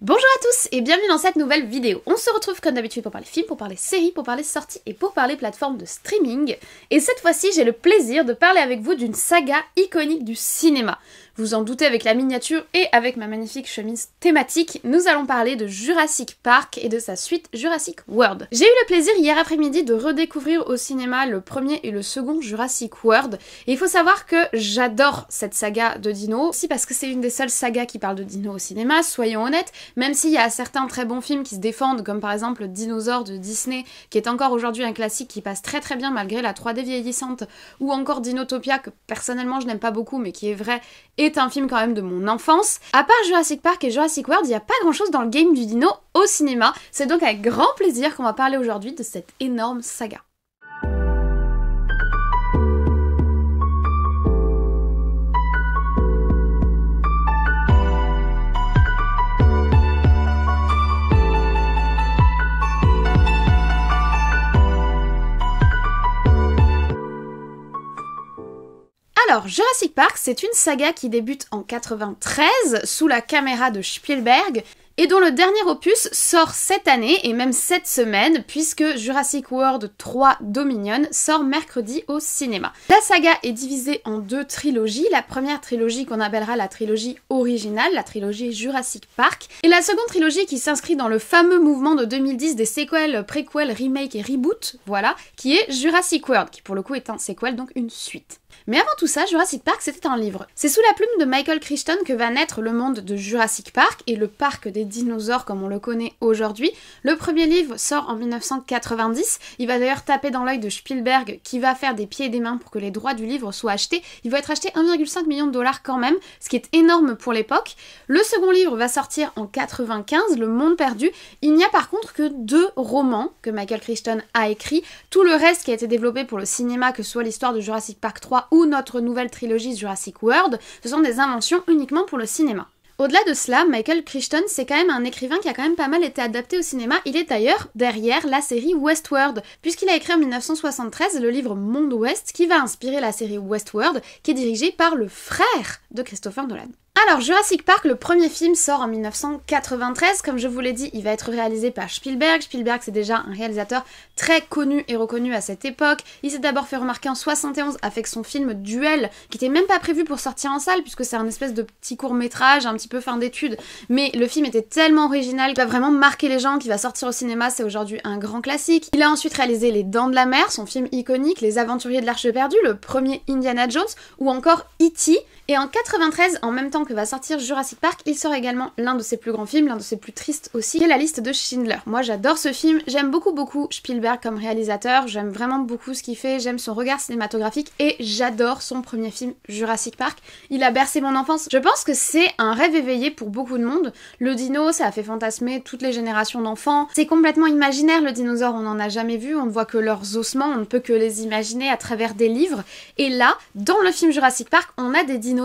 Bonjour à tous et bienvenue dans cette nouvelle vidéo. On se retrouve comme d'habitude pour parler films, pour parler séries, pour parler sorties et pour parler plateformes de streaming. Et cette fois-ci, j'ai le plaisir de parler avec vous d'une saga iconique du cinéma. Vous en doutez avec la miniature et avec ma magnifique chemise thématique, nous allons parler de Jurassic Park et de sa suite Jurassic World. J'ai eu le plaisir hier après-midi de redécouvrir au cinéma le premier et le second Jurassic World. Et il faut savoir que j'adore cette saga de dinos, aussi parce que c'est une des seules sagas qui parle de dinos au cinéma, soyons honnêtes, même s'il y a certains très bons films qui se défendent, comme par exemple Dinosaure de Disney, qui est encore aujourd'hui un classique qui passe très bien malgré la 3D vieillissante, ou encore Dinotopia, que personnellement je n'aime pas beaucoup mais qui est vrai, est un film quand même de mon enfance. À part Jurassic Park et Jurassic World, il n'y a pas grand chose dans le game du dino au cinéma. C'est donc avec grand plaisir qu'on va parler aujourd'hui de cette énorme saga. Alors, Jurassic Park, c'est une saga qui débute en 93 sous la caméra de Spielberg et dont le dernier opus sort cette année et même cette semaine puisque Jurassic World 3 Dominion sort mercredi au cinéma. La saga est divisée en deux trilogies, la première trilogie qu'on appellera la trilogie originale, la trilogie Jurassic Park, et la seconde trilogie qui s'inscrit dans le fameux mouvement de 2010 des séquelles, préquels, remake et reboot, voilà, qui est Jurassic World, qui pour le coup est un séquel, donc une suite. Mais avant tout ça, Jurassic Park c'était un livre. C'est sous la plume de Michael Crichton que va naître le monde de Jurassic Park et le parc des dinosaures comme on le connaît aujourd'hui. Le premier livre sort en 1990, il va d'ailleurs taper dans l'œil de Spielberg qui va faire des pieds et des mains pour que les droits du livre soient achetés. Il va être acheté 1,5 million de dollars quand même, ce qui est énorme pour l'époque. Le second livre va sortir en 95, Le Monde Perdu. Il n'y a par contre que 2 romans que Michael Crichton a écrits. Tout le reste qui a été développé pour le cinéma, que ce soit l'histoire de Jurassic Park 3 ou notre nouvelle trilogie Jurassic World, ce sont des inventions uniquement pour le cinéma. Au-delà de cela, Michael Crichton, c'est quand même un écrivain qui a quand même pas mal été adapté au cinéma. Il est d'ailleurs derrière la série Westworld, puisqu'il a écrit en 1973 le livre Monde Ouest, qui va inspirer la série Westworld, qui est dirigée par le frère de Christopher Nolan. Alors, Jurassic Park, le premier film sort en 1993, comme je vous l'ai dit, il va être réalisé par Spielberg. Spielberg, c'est déjà un réalisateur très connu et reconnu à cette époque. Il s'est d'abord fait remarquer en 71 avec son film Duel, qui était même pas prévu pour sortir en salle, puisque c'est un espèce de petit court-métrage, un petit peu fin d'études, mais le film était tellement original qu'il va vraiment marquer les gens, qu'il va sortir au cinéma, c'est aujourd'hui un grand classique. Il a ensuite réalisé Les Dents de la Mer, son film iconique, Les Aventuriers de l'Arche perdue, le premier Indiana Jones, ou encore E.T., et en 93, en même temps que va sortir Jurassic Park, il sort également l'un de ses plus grands films, l'un de ses plus tristes aussi, qui est La Liste de Schindler. Moi j'adore ce film, j'aime beaucoup Spielberg comme réalisateur, j'aime vraiment beaucoup ce qu'il fait, j'aime son regard cinématographique et j'adore son premier film Jurassic Park. Il a bercé mon enfance. Je pense que c'est un rêve éveillé pour beaucoup de monde. Le dino, ça a fait fantasmer toutes les générations d'enfants. C'est complètement imaginaire, le dinosaure, on n'en a jamais vu, on ne voit que leurs ossements, on ne peut que les imaginer à travers des livres. Et là, dans le film Jurassic Park, on a des dinosaures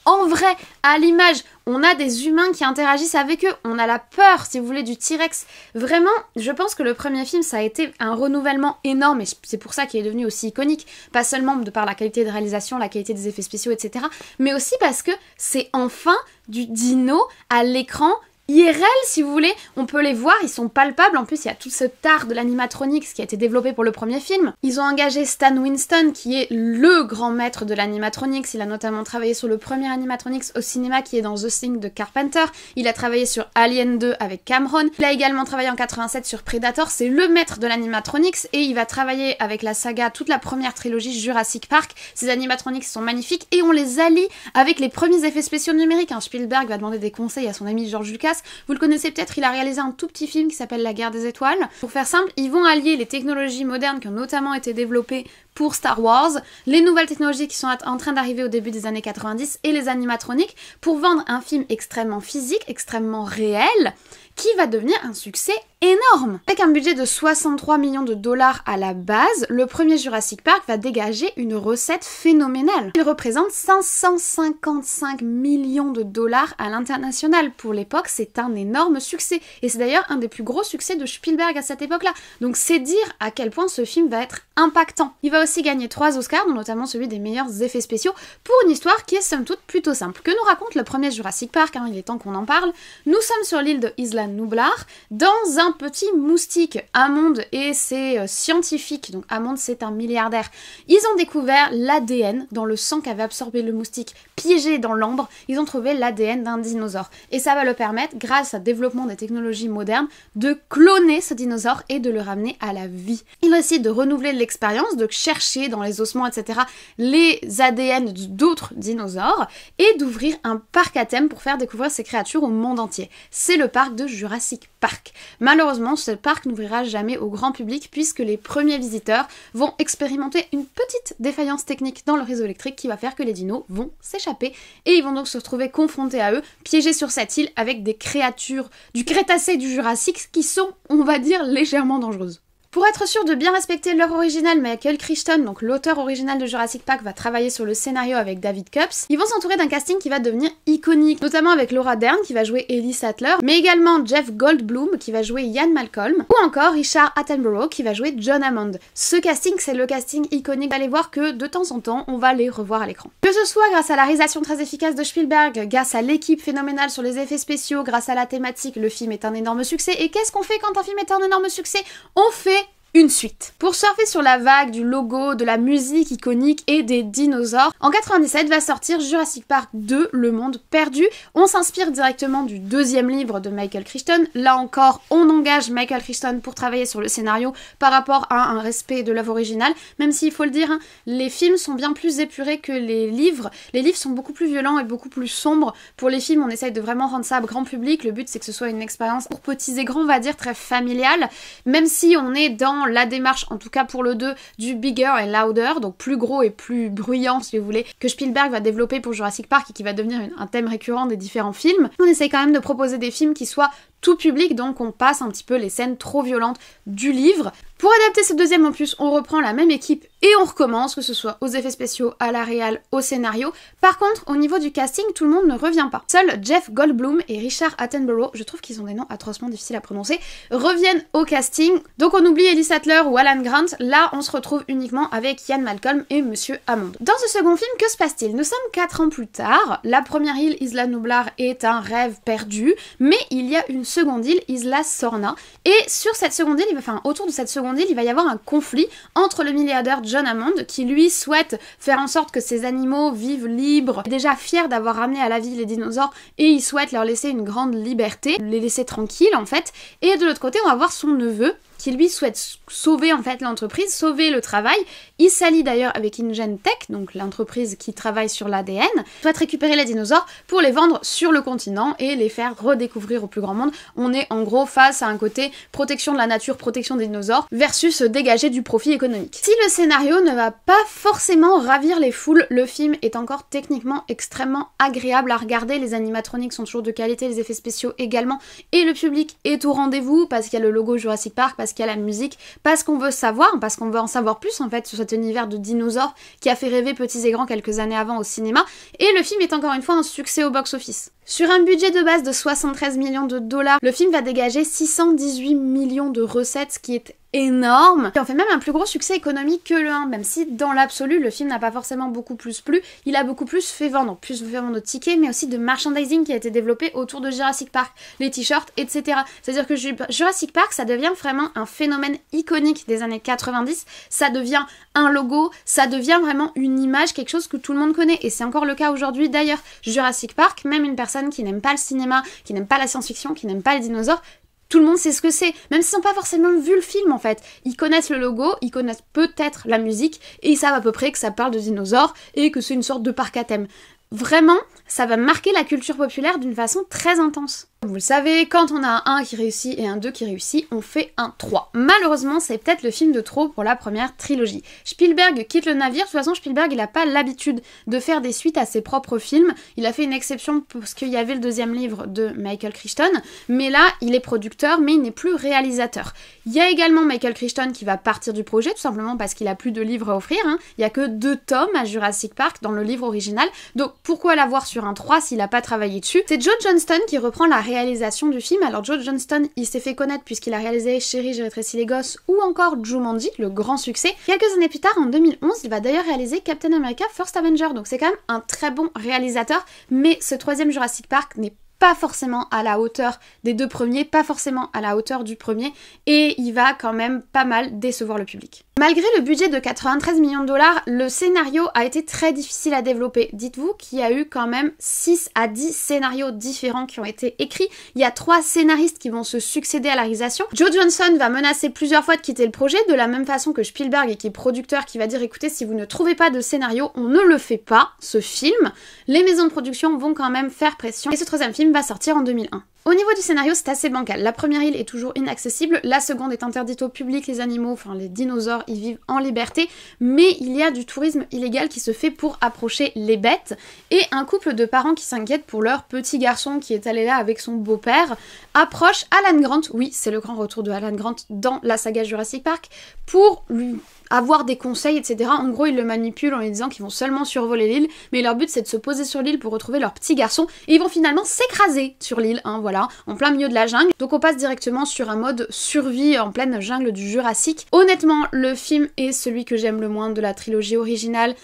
en vrai, à l'image, on a des humains qui interagissent avec eux, on a la peur, si vous voulez, du T-Rex. Vraiment, je pense que le premier film, ça a été un renouvellement énorme, et c'est pour ça qu'il est devenu aussi iconique, pas seulement de par la qualité de réalisation, la qualité des effets spéciaux, etc., mais aussi parce que c'est enfin du dino à l'écran, IRL si vous voulez, on peut les voir, ils sont palpables, en plus il y a tout ce art de l'animatronics qui a été développé pour le premier film. Ils ont engagé Stan Winston qui est le grand maître de l'animatronics, il a notamment travaillé sur le premier animatronics au cinéma qui est dans The Thing de Carpenter, il a travaillé sur Alien 2 avec Cameron, il a également travaillé en 87 sur Predator, c'est le maître de l'animatronics et il va travailler avec la saga, toute la première trilogie Jurassic Park. Ces animatronics sont magnifiques et on les allie avec les premiers effets spéciaux numériques. Spielberg va demander des conseils à son ami George Lucas. Vous le connaissez peut-être, il a réalisé un tout petit film qui s'appelle La Guerre des Étoiles. Pour faire simple, ils vont allier les technologies modernes qui ont notamment été développées pour Star Wars, les nouvelles technologies qui sont en train d'arriver au début des années 90 et les animatroniques pour vendre un film extrêmement physique, extrêmement réel, qui va devenir un succès énorme. Avec un budget de 63 millions de dollars à la base, le premier Jurassic Park va dégager une recette phénoménale. Il représente 555 millions de dollars à l'international. Pour l'époque, c'est un énorme succès. Et c'est d'ailleurs un des plus gros succès de Spielberg à cette époque-là. Donc c'est dire à quel point ce film va être impactant. Il va a aussi gagné 3 Oscars, dont notamment celui des meilleurs effets spéciaux, pour une histoire qui est somme toute plutôt simple. Que nous raconte le premier Jurassic Park, il est temps qu'on en parle. Nous sommes sur l'île de Isla Nublar, dans un petit moustique. Hammond et ses scientifiques, donc Hammond c'est un milliardaire, ils ont découvert l'ADN dans le sang qu'avait absorbé le moustique, piégé dans l'ambre, ils ont trouvé l'ADN d'un dinosaure. Et ça va le permettre, grâce au développement des technologies modernes, de cloner ce dinosaure et de le ramener à la vie. Ils décident de renouveler l'expérience, de chercher dans les ossements, etc., les ADN d'autres dinosaures, et d'ouvrir un parc à thème pour faire découvrir ces créatures au monde entier. C'est le parc de Jurassic Park. Malheureusement, ce parc n'ouvrira jamais au grand public puisque les premiers visiteurs vont expérimenter une petite défaillance technique dans le réseau électrique qui va faire que les dinos vont s'échapper et ils vont donc se retrouver confrontés à eux, piégés sur cette île avec des créatures du Crétacé et du Jurassique qui sont, on va dire, légèrement dangereuses. Pour être sûr de bien respecter l'œuvre originale, Michael Crichton, donc l'auteur original de Jurassic Park, va travailler sur le scénario avec David Cups. Ils vont s'entourer d'un casting qui va devenir iconique, notamment avec Laura Dern qui va jouer Ellie Sattler, mais également Jeff Goldblum qui va jouer Ian Malcolm, ou encore Richard Attenborough qui va jouer John Hammond. Ce casting, c'est le casting iconique. Vous allez voir que de temps en temps, on va les revoir à l'écran. Que ce soit grâce à la réalisation très efficace de Spielberg, grâce à l'équipe phénoménale sur les effets spéciaux, grâce à la thématique, le film est un énorme succès. Et qu'est-ce qu'on fait quand un film est un énorme succès? On fait une suite. Pour surfer sur la vague du logo, de la musique iconique et des dinosaures, en 97 va sortir Jurassic Park 2, Le Monde Perdu. On s'inspire directement du deuxième livre de Michael Crichton. Là encore, on engage Michael Crichton pour travailler sur le scénario par rapport à un respect de l'œuvre originale, même s'il faut le dire, les films sont bien plus épurés que les livres. Les livres sont beaucoup plus violents et beaucoup plus sombres. Pour les films, on essaye de vraiment rendre ça grand public. Le but, c'est que ce soit une expérience pour petits et grands, on va dire, très familiale, même si on est dans la démarche, en tout cas pour le 2, du bigger and louder, donc plus gros et plus bruyant si vous voulez, que Spielberg va développer pour Jurassic Park et qui va devenir un thème récurrent des différents films. On essaye quand même de proposer des films qui soient tout public, donc on passe un petit peu les scènes trop violentes du livre. Pour adapter ce deuxième opus, on reprend la même équipe et on recommence, que ce soit aux effets spéciaux, à la réal, au scénario. Par contre, au niveau du casting, tout le monde ne revient pas. Seuls Jeff Goldblum et Richard Attenborough, je trouve qu'ils ont des noms atrocement difficiles à prononcer, reviennent au casting. Donc on oublie Ellie Sattler ou Alan Grant, là on se retrouve uniquement avec Ian Malcolm et Monsieur Hammond. Dans ce second film, que se passe-t-il? Nous sommes 4 ans plus tard, la première île, Isla Nublar, est un rêve perdu, mais il y a une seconde île, Isla Sorna, et sur cette seconde île, autour de cette seconde île, il va y avoir un conflit entre le milliardaire John Hammond, qui lui souhaite faire en sorte que ces animaux vivent libres, déjà fiers d'avoir ramené à la vie les dinosaures, et il souhaite leur laisser une grande liberté, les laisser tranquilles en fait, et de l'autre côté on va voir son neveu, qui lui souhaite sauver en fait l'entreprise, sauver le travail. Il s'allie d'ailleurs avec InGen Tech, donc l'entreprise qui travaille sur l'ADN, souhaite récupérer les dinosaures pour les vendre sur le continent et les faire redécouvrir au plus grand monde. On est en gros face à un côté protection de la nature, protection des dinosaures, versus dégager du profit économique. Si le scénario ne va pas forcément ravir les foules, le film est encore techniquement extrêmement agréable à regarder, les animatroniques sont toujours de qualité, les effets spéciaux également, et le public est au rendez-vous parce qu'il y a le logo Jurassic Park, parce qu'il y a la musique, parce qu'on veut savoir, parce qu'on veut en savoir plus en fait sur cet univers de dinosaures qui a fait rêver petits et grands quelques années avant au cinéma, et le film est encore une fois un succès au box-office. Sur un budget de base de 73 millions de dollars, le film va dégager 618 millions de recettes, ce qui est énorme. Et on fait même un plus gros succès économique que le 1, même si dans l'absolu le film n'a pas forcément beaucoup plus plu, il a beaucoup plus fait vendre de tickets, mais aussi de merchandising qui a été développé autour de Jurassic Park, les t-shirts, etc. C'est-à-dire que Jurassic Park, ça devient vraiment un phénomène iconique des années 90, ça devient un logo, ça devient vraiment une image, quelque chose que tout le monde connaît, et c'est encore le cas aujourd'hui d'ailleurs. Jurassic Park, même une personne qui n'aime pas le cinéma, qui n'aime pas la science-fiction, qui n'aime pas les dinosaures, tout le monde sait ce que c'est, même s'ils n'ont pas forcément vu le film en fait. Ils connaissent le logo, ils connaissent peut-être la musique, et ils savent à peu près que ça parle de dinosaures et que c'est une sorte de parc à thème. Vraiment, ça va marquer la culture populaire d'une façon très intense. Vous le savez, quand on a un 1 qui réussit et un 2 qui réussit, on fait un 3. Malheureusement, c'est peut-être le film de trop pour la première trilogie. Spielberg quitte le navire. De toute façon, Spielberg, il n'a pas l'habitude de faire des suites à ses propres films. Il a fait une exception parce qu'il y avait le deuxième livre de Michael Crichton, mais là, il est producteur, mais il n'est plus réalisateur. Il y a également Michael Crichton qui va partir du projet, tout simplement parce qu'il a plus de livres à offrir. Il n'y a que 2 tomes à Jurassic Park dans le livre original, donc pourquoi l'avoir sur un 3 s'il a pas travaillé dessus. C'est Joe Johnston qui reprend la réalisation du film. Alors Joe Johnston, il s'est fait connaître puisqu'il a réalisé Chérie, j'ai rétréci les gosses ou encore Jumanji, le grand succès. Quelques années plus tard, en 2011, il va d'ailleurs réaliser Captain America First Avenger, donc c'est quand même un très bon réalisateur, mais ce troisième Jurassic Park n'est pas forcément à la hauteur des deux premiers, pas forcément à la hauteur du premier, et il va quand même pas mal décevoir le public. Malgré le budget de 93 millions de dollars, le scénario a été très difficile à développer. Dites-vous qu'il y a eu quand même 6 à 10 scénarios différents qui ont été écrits. Il y a 3 scénaristes qui vont se succéder à la réalisation. Joe Johnston va menacer plusieurs fois de quitter le projet, de la même façon que Spielberg, qui est producteur, qui va dire écoutez, si vous ne trouvez pas de scénario, on ne le fait pas, ce film. Les maisons de production vont quand même faire pression, et ce troisième film va sortir en 2001. Au niveau du scénario, c'est assez bancal. La première île est toujours inaccessible, la seconde est interdite au public, les animaux, enfin les dinosaures, ils vivent en liberté, mais il y a du tourisme illégal qui se fait pour approcher les bêtes, et un couple de parents qui s'inquiètent pour leur petit garçon qui est allé là avec son beau-père, approche Alan Grant, oui, c'est le grand retour de Alan Grant dans la saga Jurassic Park, pour lui avoir des conseils, etc. En gros, ils le manipulent en lui disant qu'ils vont seulement survoler l'île, mais leur but c'est de se poser sur l'île pour retrouver leur petit garçon, et ils vont finalement s'écraser sur l'île, hein, voilà, en plein milieu de la jungle. Donc on passe directement sur un mode survie en pleine jungle du Jurassique. Honnêtement, le film est celui que j'aime le moins de la trilogie originale.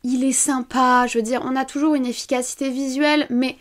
Il est sympa, je veux dire, on a toujours une efficacité visuelle, mais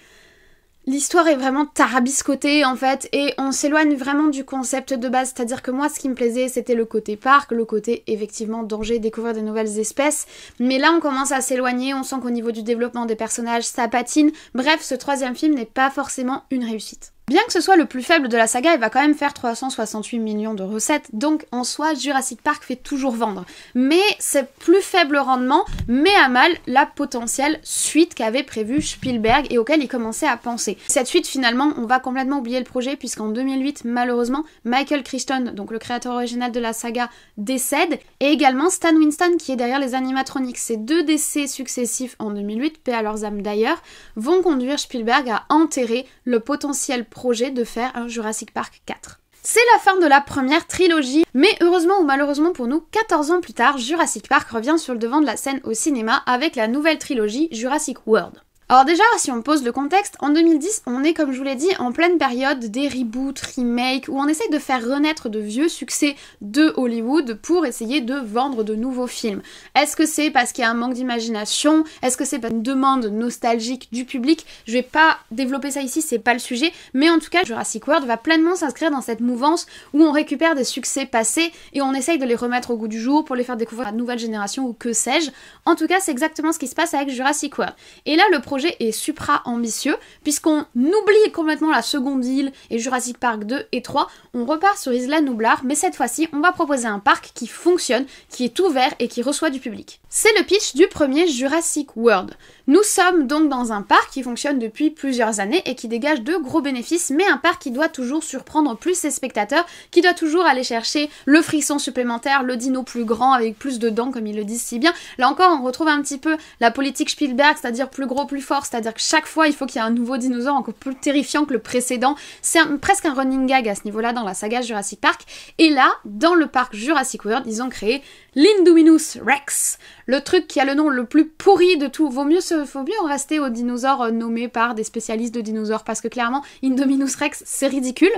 l'histoire est vraiment tarabiscotée en fait, et on s'éloigne vraiment du concept de base, c'est-à-dire que moi ce qui me plaisait c'était le côté parc, le côté effectivement danger, découvrir des nouvelles espèces, mais là on commence à s'éloigner, on sent qu'au niveau du développement des personnages ça patine, bref ce troisième film n'est pas forcément une réussite. Bien que ce soit le plus faible de la saga, il va quand même faire 368 millions de recettes, donc en soi, Jurassic Park fait toujours vendre. Mais c'est plus faible rendement, met à mal la potentielle suite qu'avait prévue Spielberg et auquel il commençait à penser. Cette suite, finalement, on va complètement oublier le projet, puisqu'en 2008, malheureusement, Michael Crichton, donc le créateur original de la saga, décède, et également Stan Winston, qui est derrière les animatronics. Ces 2 décès successifs en 2008, paix à leurs âmes d'ailleurs, vont conduire Spielberg à enterrer le potentiel projet de faire un Jurassic Park 4. C'est la fin de la première trilogie, mais heureusement ou malheureusement pour nous, 14 ans plus tard, Jurassic Park revient sur le devant de la scène au cinéma avec la nouvelle trilogie Jurassic World. Alors déjà, si on pose le contexte, en 2010, on est, comme je vous l'ai dit, en pleine période des reboots, remakes, où on essaye de faire renaître de vieux succès de Hollywood pour essayer de vendre de nouveaux films. Est-ce que c'est parce qu'il y a un manque d'imagination? Est-ce que c'est une demande nostalgique du public? Je vais pas développer ça ici, c'est pas le sujet, mais en tout cas, Jurassic World va pleinement s'inscrire dans cette mouvance où on récupère des succès passés et on essaye de les remettre au goût du jour pour les faire découvrir à de nouvelles générations ou que sais-je. En tout cas, c'est exactement ce qui se passe avec Jurassic World. Et là, le projet est supra ambitieux puisqu'on oublie complètement la seconde île et Jurassic Park 2 et 3, on repart sur Isla Nublar, mais cette fois-ci on va proposer un parc qui fonctionne, qui est ouvert et qui reçoit du public. C'est le pitch du premier Jurassic World. Nous sommes donc dans un parc qui fonctionne depuis plusieurs années et qui dégage de gros bénéfices, mais un parc qui doit toujours surprendre plus ses spectateurs, qui doit toujours aller chercher le frisson supplémentaire, le dino plus grand avec plus de dents comme ils le disent si bien. Là encore on retrouve un petit peu la politique Spielberg, c'est-à-dire plus gros, plus fort, c'est-à-dire que chaque fois il faut qu'il y ait un nouveau dinosaure encore plus terrifiant que le précédent. C'est presque un running gag à ce niveau-là dans la saga Jurassic Park. Et là, dans le parc Jurassic World, ils ont créé l'Indominus Rex, le truc qui a le nom le plus pourri de tout. Faut mieux en rester aux dinosaures nommés par des spécialistes de dinosaures, parce que clairement, Indominus Rex, c'est ridicule.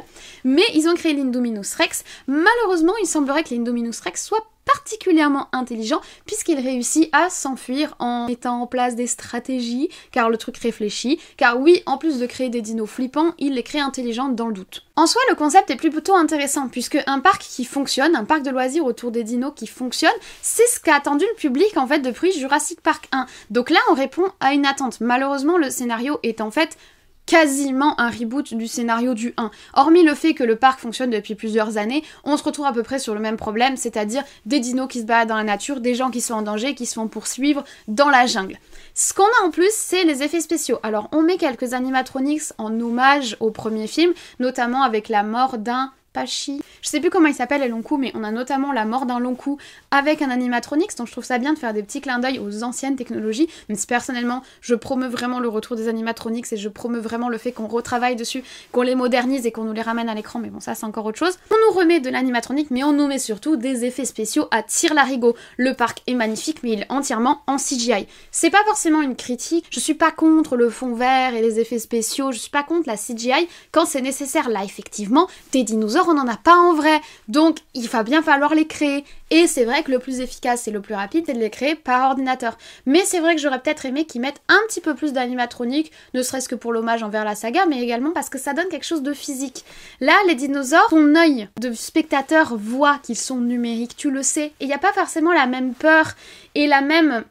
Mais ils ont créé l'Indominus Rex. Malheureusement, il semblerait que l'Indominus Rex soit particulièrement intelligent puisqu'il réussit à s'enfuir en mettant en place des stratégies, car le truc réfléchit, car oui, en plus de créer des dinos flippants, il les crée intelligentes dans le doute. En soi, le concept est plutôt intéressant, puisque un parc qui fonctionne, un parc de loisirs autour des dinos qui fonctionne, c'est ce qu'a attendu le public en fait depuis Jurassic Park 1. Donc là, on répond à une attente. Malheureusement, le scénario est en fait quasiment un reboot du scénario du 1. Hormis le fait que le parc fonctionne depuis plusieurs années, on se retrouve à peu près sur le même problème, c'est-à-dire des dinos qui se baladent dans la nature, des gens qui sont en danger, qui se font poursuivre dans la jungle. Ce qu'on a en plus, c'est les effets spéciaux. Alors on met quelques animatronics en hommage au premier film, notamment avec la mort d'un Pachi. Je sais plus comment il s'appelle les longs coups, mais on a notamment la mort d'un long coup avec un animatronics, donc je trouve ça bien de faire des petits clins d'œil aux anciennes technologies, même si personnellement je promeux vraiment le retour des animatronics et je promeux vraiment le fait qu'on retravaille dessus, qu'on les modernise et qu'on nous les ramène à l'écran, mais bon ça c'est encore autre chose. On nous remet de l'animatronique, mais on nous met surtout des effets spéciaux à tire-larigot. Le parc est magnifique, mais il est entièrement en CGI. C'est pas forcément une critique, je suis pas contre le fond vert et les effets spéciaux, je suis pas contre la CGI quand c'est nécessaire. Là effectivement, des dinosaures on n'en a pas en vrai, donc il va bien falloir les créer. Et c'est vrai que le plus efficace et le plus rapide c'est de les créer par ordinateur. Mais c'est vrai que j'aurais peut-être aimé qu'ils mettent un petit peu plus d'animatronique, ne serait-ce que pour l'hommage envers la saga, mais également parce que ça donne quelque chose de physique. Là, les dinosaures, ton œil de spectateur voit qu'ils sont numériques, tu le sais. Et il n'y a pas forcément la même peur et la même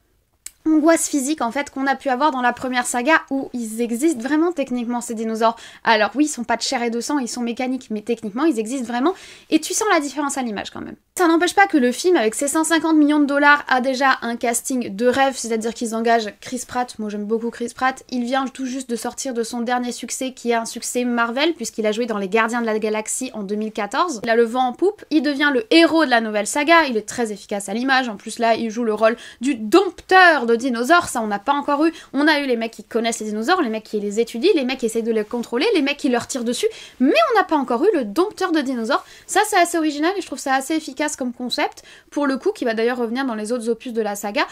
angoisse physique en fait qu'on a pu avoir dans la première saga où ils existent vraiment techniquement ces dinosaures. Alors oui, ils sont pas de chair et de sang, ils sont mécaniques, mais techniquement ils existent vraiment et tu sens la différence à l'image quand même. Ça n'empêche pas que le film avec ses 150 millions de dollars a déjà un casting de rêve, c'est-à-dire qu'ils engagent Chris Pratt, moi j'aime beaucoup Chris Pratt, il vient tout juste de sortir de son dernier succès qui est un succès Marvel puisqu'il a joué dans Les Gardiens de la Galaxie en 2014. Il a le vent en poupe, il devient le héros de la nouvelle saga, il est très efficace à l'image, en plus là il joue le rôle du dompteur de dinosaures, ça on n'a pas encore eu. On a eu les mecs qui connaissent les dinosaures, les mecs qui les étudient, les mecs qui essayent de les contrôler, les mecs qui leur tirent dessus, mais on n'a pas encore eu le dompteur de dinosaures. Ça c'est assez original et je trouve ça assez efficace comme concept, pour le coup, qui va d'ailleurs revenir dans les autres opus de la saga.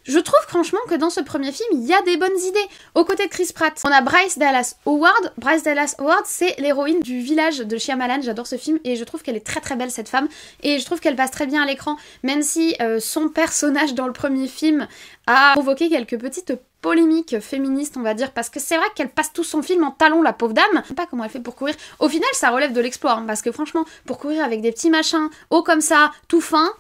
Je trouve franchement que dans ce premier film, il y a des bonnes idées. Aux côtés de Chris Pratt, on a Bryce Dallas Howard. Bryce Dallas Howard, c'est l'héroïne du Village de Shyamalan. J'adore ce film et je trouve qu'elle est très très belle cette femme. Et je trouve qu'elle passe très bien à l'écran, même si son personnage dans le premier film a provoqué quelques petites polémiques féministes, on va dire, parce que c'est vrai qu'elle passe tout son film en talons, la pauvre dame. Je sais pas comment elle fait pour courir. Au final, ça relève de l'exploit, hein, parce que franchement, pour courir avec des petits machins hauts comme ça, tout fin,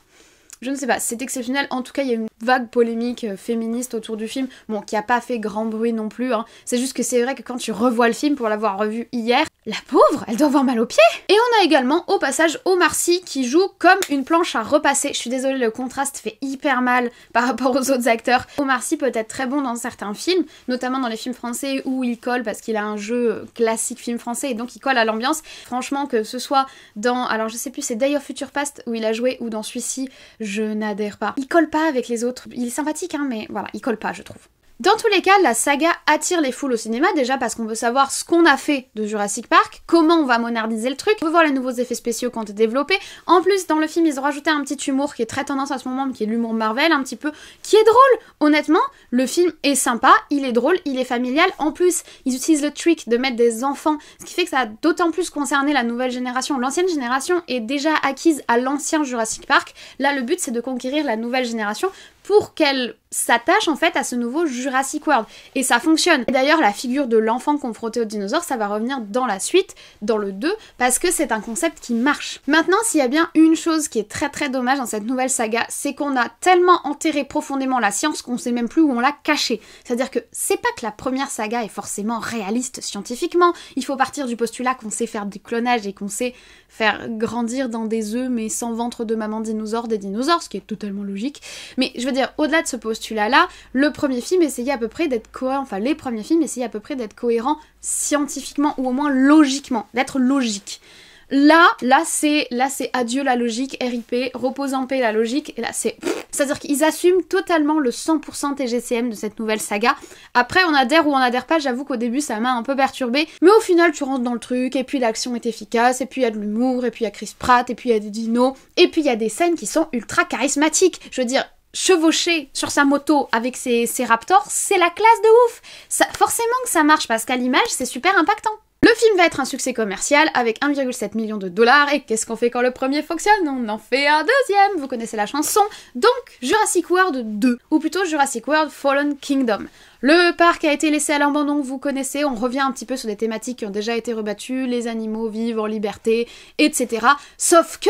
je ne sais pas, c'est exceptionnel. En tout cas, il y a une vague polémique féministe autour du film, bon, qui a pas fait grand bruit non plus, hein. C'est juste que c'est vrai que quand tu revois le film, pour l'avoir revu hier, la pauvre, elle doit avoir mal aux pieds. Et on a également, au passage, Omar Sy, qui joue comme une planche à repasser. Je suis désolée, le contraste fait hyper mal par rapport aux autres acteurs. Omar Sy peut être très bon dans certains films, notamment dans les films français où il colle, parce qu'il a un jeu classique film français, et donc il colle à l'ambiance. Franchement, que ce soit dans, alors je sais plus, c'est Day of Future Past où il a joué, ou dans celui-ci, je n'adhère pas. Il colle pas avec les autres. Il est sympathique, hein, mais voilà, il colle pas, je trouve. Dans tous les cas, la saga attire les foules au cinéma, déjà parce qu'on veut savoir ce qu'on a fait de Jurassic Park, comment on va moderniser le truc, on veut voir les nouveaux effets spéciaux qui ont été développés. En plus, dans le film, ils ont rajouté un petit humour qui est très tendance à ce moment, mais qui est l'humour Marvel, un petit peu, qui est drôle. Honnêtement, le film est sympa, il est drôle, il est familial. En plus, ils utilisent le trick de mettre des enfants, ce qui fait que ça a d'autant plus concerné la nouvelle génération. L'ancienne génération est déjà acquise à l'ancien Jurassic Park. Là, le but, c'est de conquérir la nouvelle génération pour qu'elle s'attache en fait à ce nouveau Jurassic World. Et ça fonctionne. Et d'ailleurs, la figure de l'enfant confronté aux dinosaures, ça va revenir dans la suite, dans le 2, parce que c'est un concept qui marche. Maintenant, s'il y a bien une chose qui est très très dommage dans cette nouvelle saga, c'est qu'on a tellement enterré profondément la science qu'on sait même plus où on l'a cachée. C'est-à-dire que c'est pas que la première saga est forcément réaliste scientifiquement. Il faut partir du postulat qu'on sait faire du clonage et qu'on sait faire grandir dans des œufs mais sans ventre de maman dinosaure des dinosaures, ce qui est totalement logique. Mais je veux dire, au-delà de ce postulat-là, le premier film essayait à peu près d'être cohérent, enfin les premiers films essayaient à peu près d'être cohérents scientifiquement ou au moins logiquement, d'être logique. Là c'est adieu la logique, RIP, repose en paix la logique, et là c'est-à-dire qu'ils assument totalement le 100% TGCM de cette nouvelle saga. Après on adhère ou on adhère pas, j'avoue qu'au début ça m'a un peu perturbée, mais au final tu rentres dans le truc, et puis l'action est efficace, et puis il y a de l'humour, et puis il y a Chris Pratt, et puis il y a des dinos, et puis il y a des scènes qui sont ultra charismatiques. Je veux dire, chevaucher sur sa moto avec ses raptors, c'est la classe de ouf. Forcément que ça marche, parce qu'à l'image c'est super impactant. Le film va être un succès commercial avec 1,7 million de dollars, et qu'est-ce qu'on fait quand le premier fonctionne? On en fait un deuxième, vous connaissez la chanson. Donc Jurassic World 2, ou plutôt Jurassic World Fallen Kingdom. Le parc a été laissé à l'abandon, vous connaissez, on revient un petit peu sur des thématiques qui ont déjà été rebattues, les animaux vivent en liberté, etc. Sauf que,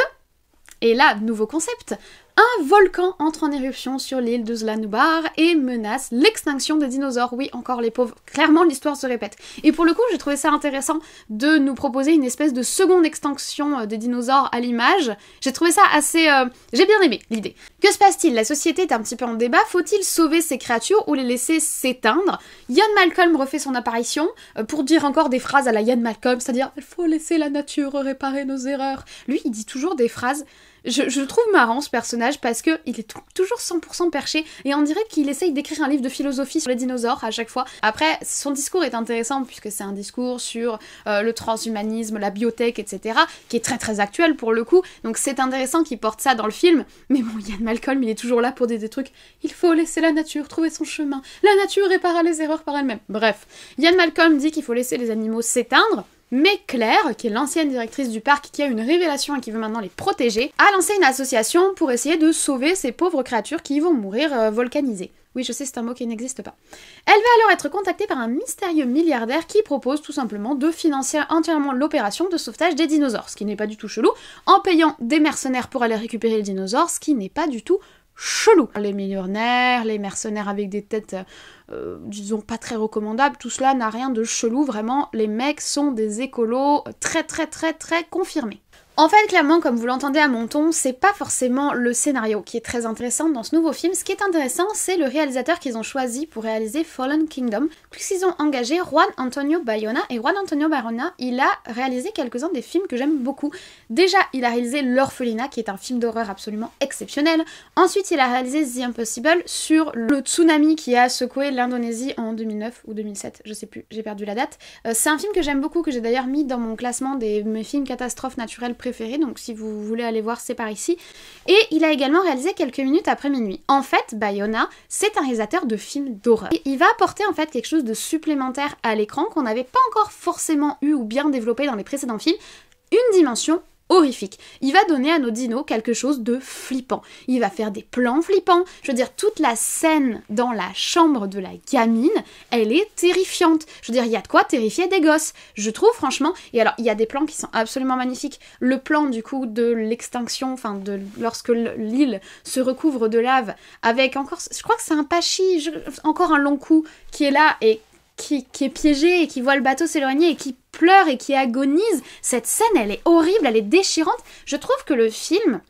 et là, nouveau concept, Un volcan entre en éruption sur l'île de Zlanubar et menace l'extinction des dinosaures. Oui, encore les pauvres. Clairement, l'histoire se répète. Et pour le coup, j'ai trouvé ça intéressant de nous proposer une espèce de seconde extinction des dinosaures à l'image. J'ai trouvé ça assez... J'ai bien aimé l'idée. Que se passe-t-il? La société est un petit peu en débat. Faut-il sauver ces créatures ou les laisser s'éteindre? Ian Malcolm refait son apparition pour dire encore des phrases à la Ian Malcolm, c'est-à-dire « Il faut laisser la nature réparer nos erreurs ». Lui, il dit toujours des phrases... Je le trouve marrant ce personnage parce que il est toujours 100% perché et on dirait qu'il essaye d'écrire un livre de philosophie sur les dinosaures à chaque fois. Après, son discours est intéressant puisque c'est un discours sur le transhumanisme, la biotech, etc. qui est très très actuel pour le coup, donc c'est intéressant qu'il porte ça dans le film, mais bon, Ian Malcolm, il est toujours là pour dire des trucs « Il faut laisser la nature trouver son chemin, la nature répare les erreurs par elle-même ». Bref, Ian Malcolm dit qu'il faut laisser les animaux s'éteindre, mais Claire, qui est l'ancienne directrice du parc, qui a une révélation et qui veut maintenant les protéger, a lancé une association pour essayer de sauver ces pauvres créatures qui vont mourir volcanisées. Oui, je sais, c'est un mot qui n'existe pas. Elle va alors être contactée par un mystérieux milliardaire qui propose tout simplement de financer entièrement l'opération de sauvetage des dinosaures, ce qui n'est pas du tout chelou, en payant des mercenaires pour aller récupérer les dinosaures, ce qui n'est pas du tout chelou. Les millionnaires, les mercenaires avec des têtes, disons, pas très recommandables, tout cela n'a rien de chelou, vraiment, les mecs sont des écolos très confirmés. En fait, clairement, comme vous l'entendez à mon ton, c'est pas forcément le scénario qui est très intéressant dans ce nouveau film. Ce qui est intéressant, c'est le réalisateur qu'ils ont choisi pour réaliser Fallen Kingdom, puisqu'ils ont engagé Juan Antonio Bayona, et Juan Antonio Bayona, il a réalisé quelques-uns des films que j'aime beaucoup. Déjà, il a réalisé L'Orphelinat, qui est un film d'horreur absolument exceptionnel. Ensuite, il a réalisé The Impossible sur le tsunami qui a secoué l'Indonésie en 2009 ou 2007, je sais plus, j'ai perdu la date. C'est un film que j'aime beaucoup, que j'ai d'ailleurs mis dans mon classement de mes films catastrophes naturelles préférés, donc si vous voulez aller voir, c'est par ici. Et il a également réalisé Quelques minutes après minuit. En fait, Bayona, c'est un réalisateur de films d'horreur. Et il va apporter en fait quelque chose de supplémentaire à l'écran qu'on n'avait pas encore forcément eu ou bien développé dans les précédents films, une dimension horrifique. Il va donner à nos dinos quelque chose de flippant. Il va faire des plans flippants. Je veux dire, toute la scène dans la chambre de la gamine, elle est terrifiante. Je veux dire, il y a de quoi terrifier des gosses. Je trouve, franchement. Et alors, il y a des plans qui sont absolument magnifiques. Le plan, du coup, de l'extinction, enfin, de lorsque l'île se recouvre de lave, avec encore, je crois que c'est un pachi, encore un long cou, qui est là et qui est piégé et qui voit le bateau s'éloigner et qui pleure et qui agonise. Cette scène, elle est horrible, elle est déchirante. Je trouve que le film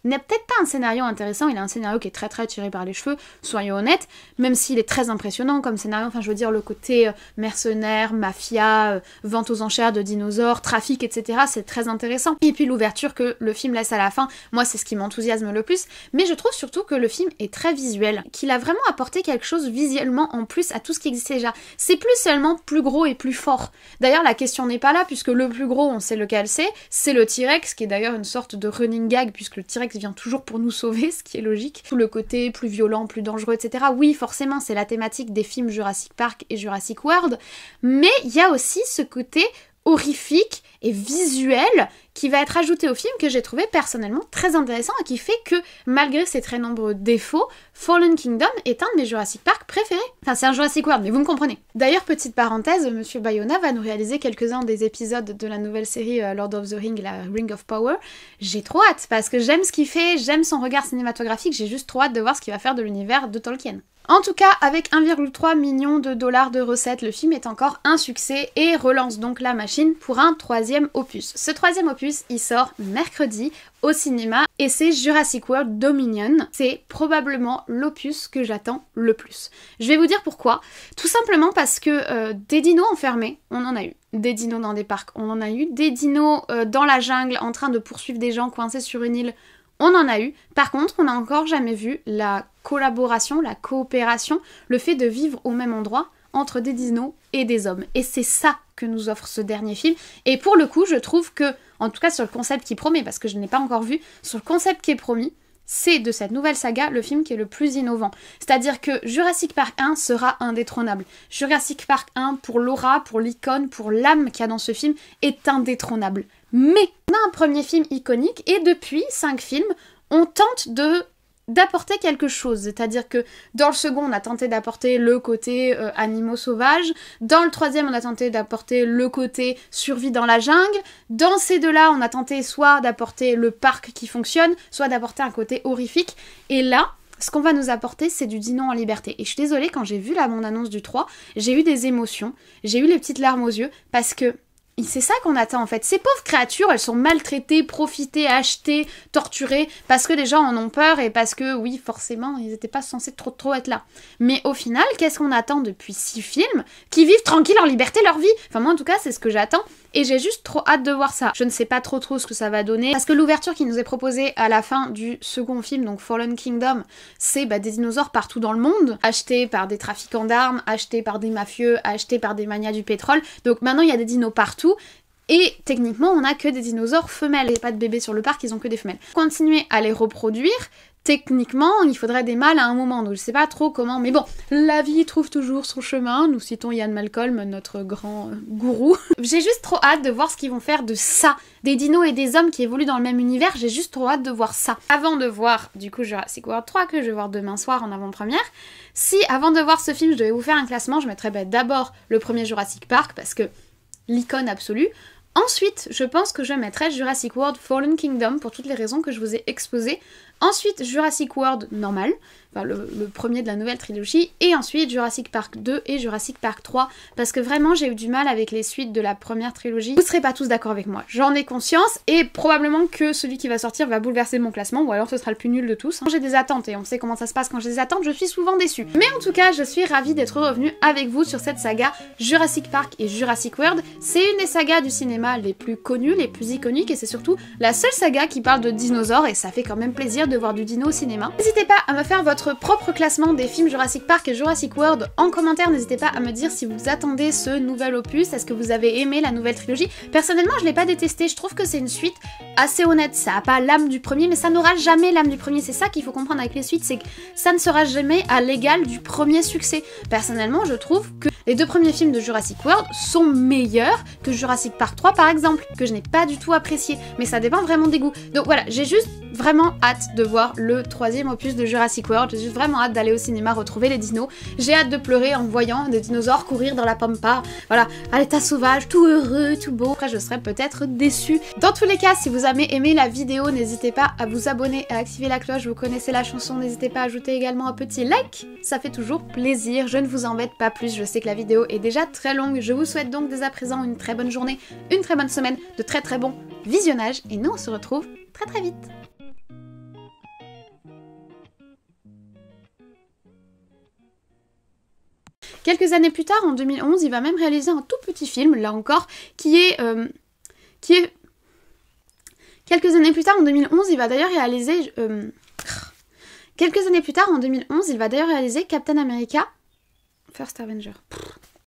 n'est peut-être pas un scénario intéressant, il a un scénario qui est très tiré par les cheveux, soyons honnêtes, même s'il est très impressionnant comme scénario, enfin je veux dire le côté mercenaire, mafia, vente aux enchères de dinosaures, trafic, etc., c'est très intéressant. Et puis l'ouverture que le film laisse à la fin, moi c'est ce qui m'enthousiasme le plus, mais je trouve surtout que le film est très visuel, qu'il a vraiment apporté quelque chose visuellement en plus à tout ce qui existait déjà. C'est plus seulement plus gros et plus fort. D'ailleurs la question n'est pas là, puisque le plus gros, on sait lequel c'est le T-Rex, qui est d'ailleurs une sorte de running gag, puisque le T-Rex vient toujours pour nous sauver, ce qui est logique. Tout le côté plus violent, plus dangereux, etc. Oui, forcément, c'est la thématique des films Jurassic Park et Jurassic World, mais il y a aussi ce côté horrifique et visuel qui va être ajouté au film que j'ai trouvé personnellement très intéressant et qui fait que, malgré ses très nombreux défauts, Fallen Kingdom est un de mes Jurassic Park préférés. Enfin, c'est un Jurassic World, mais vous me comprenez. D'ailleurs, petite parenthèse, Monsieur Bayona va nous réaliser quelques-uns des épisodes de la nouvelle série Lord of the Ring, la Ring of Power. J'ai trop hâte, parce que j'aime ce qu'il fait, j'aime son regard cinématographique, j'ai juste trop hâte de voir ce qu'il va faire de l'univers de Tolkien. En tout cas, avec 1,3 million de dollars de recettes, le film est encore un succès et relance donc la machine pour un troisième opus. Ce troisième opus, il sort mercredi au cinéma et c'est Jurassic World Dominion. C'est probablement l'opus que j'attends le plus. Je vais vous dire pourquoi. Tout simplement parce que des dinos enfermés, on en a eu. Des dinos dans des parcs, on en a eu. Des dinos dans la jungle en train de poursuivre des gens coincés sur une île, on en a eu. Par contre, on n'a encore jamais vu la collaboration, la coopération, le fait de vivre au même endroit entre des dinos et des hommes. Et c'est ça que nous offre ce dernier film. Et pour le coup, je trouve que, en tout cas sur le concept qui promet, parce que je ne l'ai pas encore vu, sur le concept qui est promis, c'est de cette nouvelle saga le film qui est le plus innovant. C'est-à-dire que Jurassic Park 1 sera indétrônable. Jurassic Park 1, pour l'aura, pour l'icône, pour l'âme qu'il y a dans ce film, est indétrônable. Mais on a un premier film iconique et depuis 5 films, on tente de d'apporter quelque chose, c'est-à-dire que dans le second on a tenté d'apporter le côté animaux sauvages, dans le troisième on a tenté d'apporter le côté survie dans la jungle, dans ces deux-là on a tenté soit d'apporter le parc qui fonctionne, soit d'apporter un côté horrifique, et là ce qu'on va nous apporter, c'est du Dino en liberté. Et je suis désolée, quand j'ai vu la bande-annonce du 3, j'ai eu des émotions, j'ai eu les petites larmes aux yeux, parce que c'est ça qu'on attend en fait. Ces pauvres créatures, elles sont maltraitées, profitées, achetées, torturées, parce que les gens en ont peur et parce que, oui, forcément, ils n'étaient pas censés trop être là. Mais au final, qu'est-ce qu'on attend depuis 6 films qui vivent tranquilles en liberté leur vie? Enfin, moi en tout cas, c'est ce que j'attends. Et j'ai juste trop hâte de voir ça. Je ne sais pas trop ce que ça va donner, parce que l'ouverture qui nous est proposée à la fin du second film, donc Fallen Kingdom, c'est des dinosaures partout dans le monde, achetés par des trafiquants d'armes, achetés par des mafieux, achetés par des manias du pétrole. Donc maintenant il y a des dinos partout. Et techniquement, on a que des dinosaures femelles. Il n'y a pas de bébés sur le parc, ils ont que des femelles. Continuer à les reproduire, techniquement, il faudrait des mâles à un moment, donc je sais pas trop comment, mais bon, la vie trouve toujours son chemin, nous citons Ian Malcolm, notre grand gourou. J'ai juste trop hâte de voir ce qu'ils vont faire de ça, des dinos et des hommes qui évoluent dans le même univers, j'ai juste trop hâte de voir ça. Avant de voir, du coup, Jurassic World 3, que je vais voir demain soir en avant-première, si avant de voir ce film, je devais vous faire un classement, je mettrais d'abord le premier Jurassic Park, parce que l'icône absolue. Ensuite, je pense que je mettrais Jurassic World Fallen Kingdom pour toutes les raisons que je vous ai exposées. Ensuite, Jurassic World normal, enfin le premier de la nouvelle trilogie, et ensuite Jurassic Park 2 et Jurassic Park 3, parce que vraiment j'ai eu du mal avec les suites de la première trilogie. Vous serez pas tous d'accord avec moi, j'en ai conscience, et probablement que celui qui va sortir va bouleverser mon classement, ou alors ce sera le plus nul de tous. J'ai des attentes, et on sait comment ça se passe quand j'ai des attentes, je suis souvent déçue. Mais en tout cas, je suis ravie d'être revenue avec vous sur cette saga Jurassic Park et Jurassic World. C'est une des sagas du cinéma les plus connues, les plus iconiques, et c'est surtout la seule saga qui parle de dinosaures, et ça fait quand même plaisir de voir du dino au cinéma. N'hésitez pas à me faire votre propre classement des films Jurassic Park et Jurassic World en commentaire, n'hésitez pas à me dire si vous attendez ce nouvel opus, est-ce que vous avez aimé la nouvelle trilogie. Personnellement, je l'ai pas détesté, je trouve que c'est une suite assez honnête, ça a pas l'âme du premier, mais ça n'aura jamais l'âme du premier, c'est ça qu'il faut comprendre avec les suites, c'est que ça ne sera jamais à l'égal du premier succès. Personnellement, je trouve que les deux premiers films de Jurassic World sont meilleurs que Jurassic Park 3 par exemple, que je n'ai pas du tout apprécié, mais ça dépend vraiment des goûts. Donc voilà, j'ai juste vraiment hâte de voir le troisième opus de Jurassic World, j'ai juste vraiment hâte d'aller au cinéma retrouver les dinos, j'ai hâte de pleurer en voyant des dinosaures courir dans la pampa, voilà, à l'état sauvage, tout heureux, tout beau. Après je serais peut-être déçue. Dans tous les cas, si vous avez aimé la vidéo, n'hésitez pas à vous abonner, à activer la cloche, vous connaissez la chanson, n'hésitez pas à ajouter également un petit like, ça fait toujours plaisir, je ne vous embête pas plus, je sais que la vidéo est déjà très longue, je vous souhaite donc dès à présent une très bonne journée, une très bonne semaine, de très bons visionnages, et nous on se retrouve très vite. Quelques années plus tard, en 2011, il va même réaliser un tout petit film, là encore, qui est... Quelques années plus tard, en 2011, il va d'ailleurs réaliser... Quelques années plus tard, en 2011, il va d'ailleurs réaliser Captain America... First Avenger.